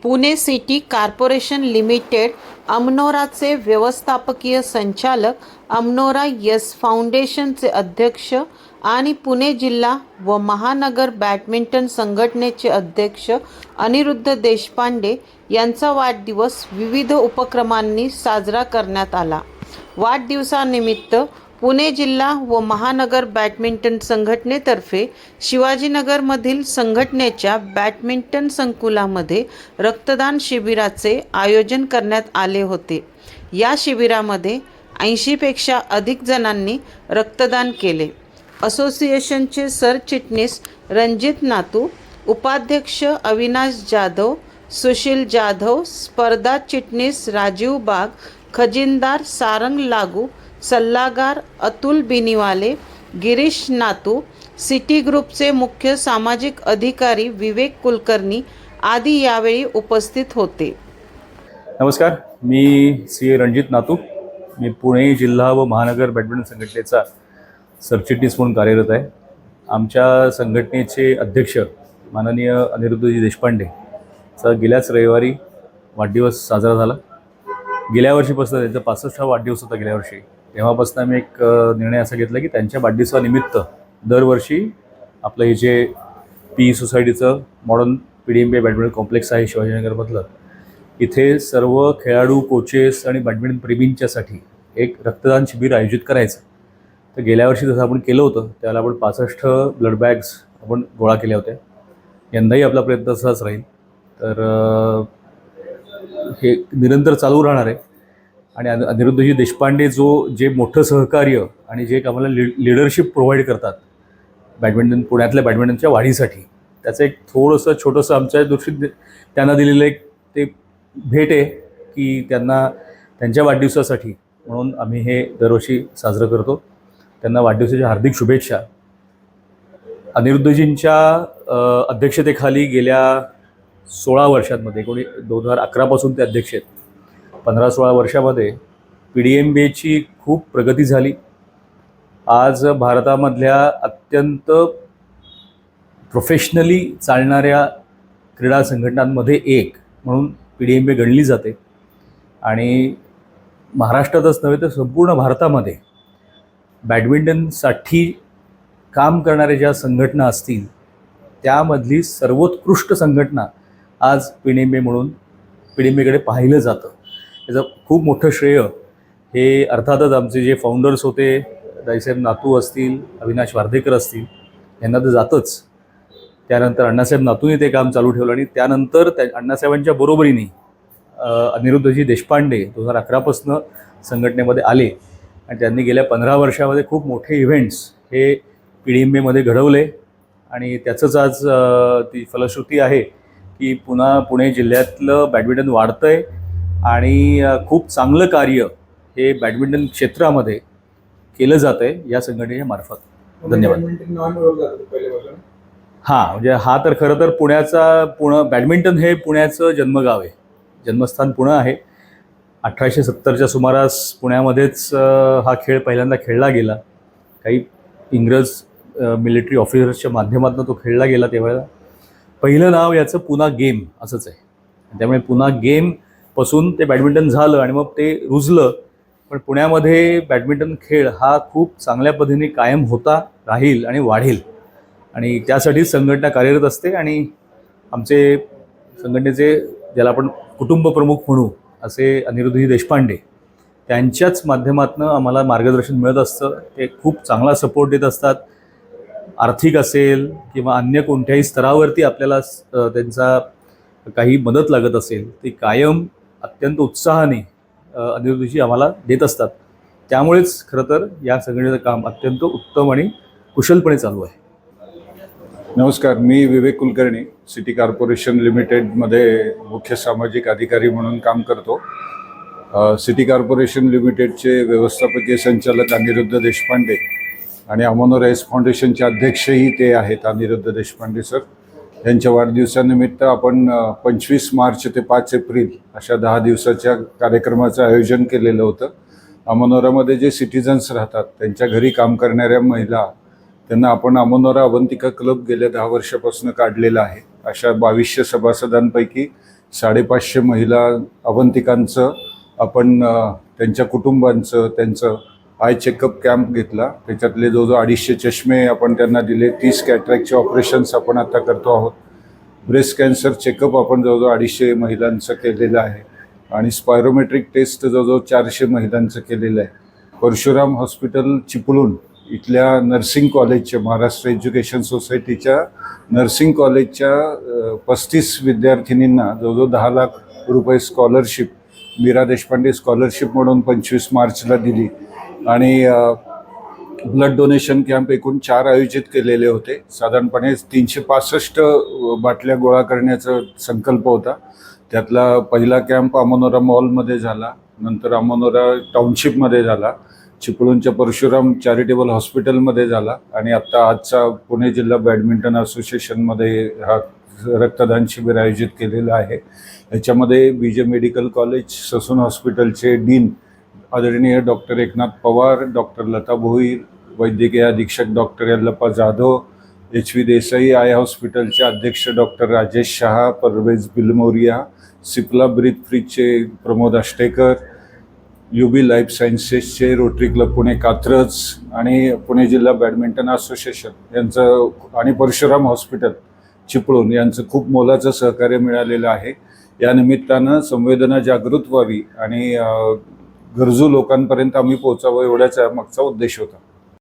Pune city corporation limited अमनोराचे व्यवस्थापकीय संचालक, अमनोरा yes फाउंडेशनचे अध्यक्ष आणि पुणे जिल्हा व महानगर बॅडमिंटन संघटनेचे अध्यक्ष अनिरुद्ध देशपांडे यांचा वाढदिवस विविध उपक्रमांनी साजरा करण्यात आला. वाढदिवसानिमित्त पुणे जिल्हा व महानगर बॅडमिंटन संघटनेतर्फे शिवाजीनगरमधील संघटनेच्या बॅडमिंटन संकुलामध्ये रक्तदान शिबिराचे आयोजन करण्यात आले होते. या शिबिरामध्ये 80पेक्षा अधिक जणांनी रक्तदान केले. असोसिएशनचे सरचिटणीस रणजित नातू, उपाध्यक्ष अविनाश जाधव, सुशील जाधव, स्पर्धा चिटणीस राजीव बाग, खजिनदार सारंग लागू, सल्लागार अतुल बिनीवाले, गिरीश नातू, सिटी ग्रुपचे मुख्य सामाजिक अधिकारी विवेक कुलकर्णी आदी यावेळी उपस्थित होते. नमस्कार, मी सी रणजित नातू. मी पुणे जिल्हा व महानगर बॅडमिंटन संघटनेचा सरचिटणीस म्हणून कार्यरत आहे. आमच्या संघटनेचे अध्यक्ष माननीय अनिरुद्धजी देशपांडेचा गेल्याच रविवारी वाढदिवस साजरा झाला. गेल्या वर्षीपासून त्यांचा 65वा वाढदिवस होता. गेल्या वर्षी तेव्हापासून आम्ही एक निर्णय असा घेतला की त्यांच्या वाढदिवसानिमित्त दरवर्षी आपलं हे जे पी सोसायटीचं मॉडर्न PDMBA बॅडमिंटन कॉम्प्लेक्स आहे शिवाजीनगरमधलं, इथे सर्व खेळाडू, कोचेस आणि बॅडमिंटन प्रेमींच्यासाठी एक रक्तदान शिबिर आयोजित करायचं. तर गेल्या वर्षी जसं आपण केलं होतं त्याला आपण 65 ब्लड बॅग्स आपण गोळा केल्या होत्या. यंदाही आपला प्रयत्न तसाच राहील. तर हे निरंतर चालू राहणार आहे. आणि अनिरुद्धजी देशपांडे जे मोठं सहकार्य आणि जे एक आम्हाला लीडरशिप प्रोव्हाइड करतात बॅडमिंटन, पुण्यातल्या बॅडमिंटनच्या वाढीसाठी, त्याचं एक थोडंसं छोटंसं आमच्या दृष्टीत त्यांना दिलेलं एक ते भेट आहे की त्यांना त्यांच्या वाढदिवसासाठी म्हणून आम्ही हे दरवर्षी साजरं करतो. त्यांना वाढदिवसाच्या हार्दिक शुभेच्छा. अनिरुद्धजींच्या अध्यक्षतेखाली गेल्या 16 वर्षांमध्ये 2011पासून ते अध्यक्ष आहेत. 15-16 वर्षामध्ये PDMBAची खूप प्रगती झाली. आज भारतामधल्या अत्यंत प्रोफेशनली चालणाऱ्या क्रीडा संघटनांमध्ये एक म्हणून PDMBA गणली जाते. आणि महाराष्ट्रातच नव्हे तर संपूर्ण भारतामध्ये बॅडमिंटनसाठी काम करणाऱ्या ज्या संघटना असतील त्यामधली सर्वोत्कृष्ट संघटना आज PDMBAकडे पाहिलं जातं. त्याचं खूप मोठं श्रेय हे अर्थातच आमचे जे फाउंडर्स होते, दाईसाहेब नातू असतील, अविनाश वार्धेकर असतील, यांना तर जातंच. त्यानंतर अण्णासाहेब नातूंनी ते काम चालू ठेवलं आणि त्यानंतर अण्णासाहेबांच्या बरोबरीने अनिरुद्धजी देशपांडे 2011पासून संघटनेमध्ये आले आणि त्यांनी गेल्या 15 वर्षामध्ये खूप मोठे इव्हेंट्स हे PDMBAमध्ये घडवले. आणि त्याचंच आज ती फलश्रुती आहे की पुणे जिल्ह्यातलं बॅडमिंटन वाढतं आहे आणि खूप चांगलं कार्य हे बॅडमिंटन क्षेत्रामध्ये केलं जातं आहे या संघटनेच्या मार्फत. धन्यवाद. हां, म्हणजे हा तर खरं तर बॅडमिंटन हे पुण्याचं जन्मगाव आहे, जन्मस्थान पुणं आहे. 1870च्या सुमारास पुण्यामध्येच हा खेळ पहिल्यांदा खेळला गेला. काही इंग्रज मिलिटरी ऑफिसर्सच्या माध्यमातून तो खेळला गेला. तेव्हा पहिलं नाव याचं पुणा गेम असंच आहे. त्यामुळे पुणा गेमपासून ते बॅडमिंटन झालं आणि मग ते रुजलं. पण पुण्यामध्ये बॅडमिंटन खेळ हा खूप चांगल्या पद्धतीने कायम होता, राहील आणि वाढेल. आणि त्यासाठीच संघटना कार्यरत असते. आणि आमचे संघटनेचे ज्याला आपण कुटुंब प्रमुख म्हणू असे अनिरुद्धजी देशपांडे, त्यांच्याच माध्यमातून आम्हाला मार्गदर्शन मिळत असतं. ते खूप चांगला सपोर्ट देत असतात. आर्थिक असेल किंवा अन्य कोणत्याही स्तरावरती आपल्याला त्यांचा काही मदत लागत असेल ती कायम अत्यंत उत्साहाने अनिरुद्धजी आम्हाला देत असतात. त्यामुळेच खरं तर या संघटनेचं काम अत्यंत उत्तम आणि कुशलपणे चालू आहे. नमस्कार, मी विवेक कुलकर्णी, सिटी कॉर्पोरेशन लिमिटेडमध्ये मुख्य सामाजिक अधिकारी म्हणून काम करतो. सिटी कॉर्पोरेशन लिमिटेडचे व्यवस्थापकीय संचालक अनिरुद्ध देशपांडे आणि अमनोरा येस फाउंडेशनचे अध्यक्षही ते आहेत, अनिरुद्ध देशपांडे सर. यांच्या वाढदिवसानिमित्त आपण 25 मार्च ते 5 एप्रिल अशा 10 दिवसाच्या कार्यक्रमाचं आयोजन केलेलं होतं. अमनोरामध्ये जे सिटिझन्स राहतात त्यांच्या घरी काम करणाऱ्या महिला, त्यांना आपण अमनोरा अवंतिका क्लब गेल्या 10 वर्षापासून काढलेला आहे अशा 2200 सभासदांपैकी 550 महिला अवंतिकांचं आपण त्यांच्या कुटुंबांचं त्यांचं आय चेकअप कॅम्प घेतला. त्याच्यातले जवळजवळ 250 चष्मे आपण त्यांना दिले. 30 कॅटरॅक्टचे ऑपरेशन्स आपण आता करतो आहोत. ब्रेस्ट कॅन्सर चेकअप आपण जवळजवळ 250 महिलांचं केलेलं आहे आणि स्पायरोमेट्रिक टेस्ट जवळजवळ 400 महिलांचं केलेलं आहे. परशुराम हॉस्पिटल चिपळूण इथल्या नर्सिंग कॉलेजच्या महाराष्ट्र एज्युकेशन सोसायटीच्या नर्सिंग कॉलेजच्या 35 विद्यार्थिनींना जवळजवळ 10 लाख रुपये स्कॉलरशिप मीरा देशपांडे स्कॉलरशिप म्हणून 25 मार्चला दिली. आणि ब्लड डोनेशन कॅम्प एकूण 4 आयोजित केलेले होते. साधारणपणे 365 बाटल्या गोळा करण्याचा संकल्प होता. त्यातला पहिला कॅम्प अमनोरा मॉलमध्ये झाला, नंतर अमनोरा टाउनशिपमध्ये झाला, चिपळूणच्या परशुराम चॅरिटेबल हॉस्पिटलमध्ये झाला आणि आजचा पुणे जिल्हा बॅडमिंटन असोसिएशनमध्ये हा रक्तदान शिबिर आयोजित केलेलं आहे. याच्यामध्ये BJ मेडिकल कॉलेज ससून हॉस्पिटलचे डीन आदरणीय डॉक्टर एकनाथ पवार, डॉक्टर लता भोईर, वैद्यकीय अधीक्षक doctor Yallappa Jadhav, HV Desai eye हॉस्पिटलचे अध्यक्ष डॉक्टर राजेश शहा, परवेज बिलमोरिया, सिप्ला ब्रीथ फ्रीजचे प्रमोद आष्टेकर, UB लाईफ सायन्सेसचे रोटरी क्लब पुणे कात्रज आणि पुणे जिल्हा बॅडमिंटन असोसिएशन यांचं आणि परशुराम हॉस्पिटल चिपळूण यांचं खूप मोलाचं सहकार्य मिळालेलं आहे. या निमित्तानं संवेदना जागृत व्हावी आणि गरजू लोकांपर्यंत आम्ही पोहोचावं एवढाच मागचा उद्देश होता.